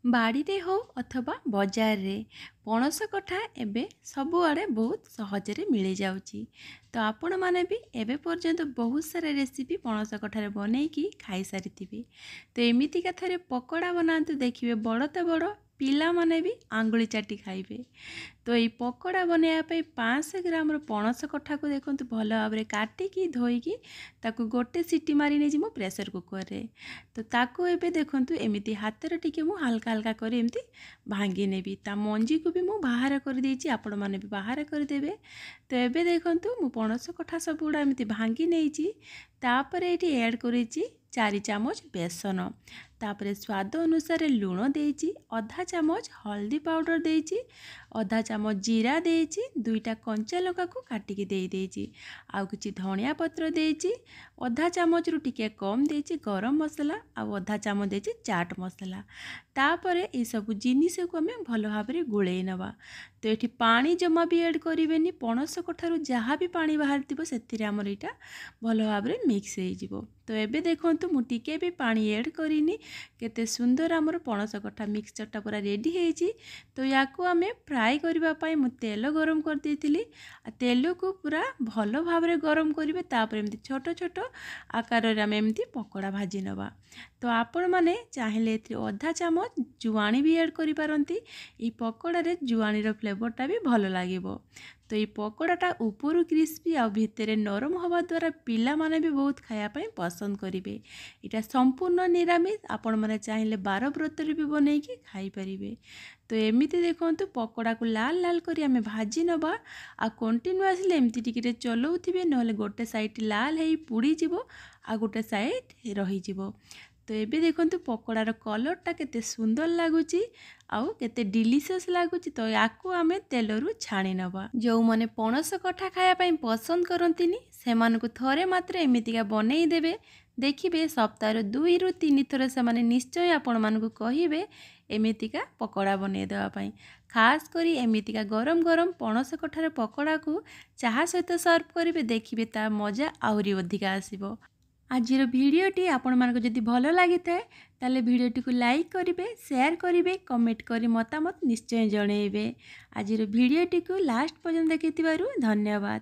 बाड़ी हो अथवा बजार रे पणस कठा एबे सबुआड़े बहुत सहजरे मिल जाउची। तो आपण माने भी एबे पर्यंत बहुत सारा रेसिपी पणस कठारे बनैकी खाई सारिथिबे। तो एमिति का थरे पकोड़ा बनातु देखिबे बड़ तो बड़ पिला माने भी आंगुली चाटी खाइबे। तो ये पकोड़ा बनैया 500 ग्राम पणस कठा को देखंतु भल भाव काटिकी धोईकी ताकू गोटे सीटी मारी नहीं मो प्रेसर कुकर रे। तो ताकू एबे देखंतु एमिति हाथ टिके मु हल्का हल्का कर एमती भांगी नेबी ता मंजी को भी मु बाहर कर देछि, आपण माने भी बाहर कर देबे। तो एबे देखंतु मु पणस कठा सब गुडा एमती भांगी नेछि। तापरे एठी ऐड करेछि 4 चामच बेसन, तापरे स्वाद अनुसार लूण देछि, आधा चामच हल्दी पाउडर देछि, आधा चामच जीरा देछि, 2टा कंचा लंका को काटिकी दे देछि, आउ किछि धनिया पत्र देछि, आधा चामच रु टिके कम देछि गरम मसला, आउ आधा चामच देछि चाट मसला। तापरे ए सब जिनिस को हमें भल भाव गुड़े नवा। तो ये पानी जमा भी ऐड करेनि, पणस कठारू जहाँ भी पानी बाहर थी से आमर यहाँ भल भाव मिक्स हो। तो एबे देखंतु मु टिके भी पानी ऐड करिनी, केते सुंदर आमर पणस कठा मिक्सचरटा पूरा रेडी हेछि। तो याकू आमे फ्राई करबा पई मु तेल गरम कर देथिली। तेल को पूरा भल भाव गरम करिवे, तापर एमती छोट छोट आकार रे आमे एमती पकोड़ा भाजी नवा। तो आपण माने चाहिले एथि आधा चामच जुआणी भी ऐड करि पारंती। ई पकोड़ा रे जुआणी रो फ्लेवरटा भी भल लागिवो। तो ये पकोड़ाटा ऊपर क्रिस्पी आ भितर नरम हवा द्वारा पिला माने भी बहुत खाया पाई पसंद करिवे। इटा संपूर्ण निरामिष, आपण माने चाहिले 12 व्रत रे भी बनेकी खाई परिवे। तो एमिति देखंतु पकोड़ा को लाल लाल करी आमे भाजी नबा, आ कंटिन्यूअसली एमती टिके चलाउथिबे, नहले गोटे साइड लाल हेई पुड़ी जिवो आ गोटे साइड रही जिवो। तो एबे देखंतु पकोड़ार कलरटा केते सुंदर लागुची आउ केते डिलीशियस लागुची। तो याकू आमे तेलरू छाणी नबा। जो माने पणस कठा खाया पई पसंद करंतिनी सेमानकु थरे मात्र एमितिका बनेई देबे, देखिबे सप्ताह 2 रु 3 थर से माने निश्चय आपण मानकु कहिबे एमितिका पकोड़ा बनेई देबा पई। खास करी एमितिका गरम गरम पणस कठार पकोड़ा को चाहा सहित सर्व करिवे, देखिबे ता मजा आउरी अधिका आसीबो। आजिर भिडियोटी आपण मानक जदि भल लगी थाए ताले भिडियोटी को लाइक करिवे, शेयर करिवे, कमेंट करी मतामत निश्चय जणेइबे। आजिर भिडियोटी को लास्ट पर्यंत देखिथिबारु धन्यवाद।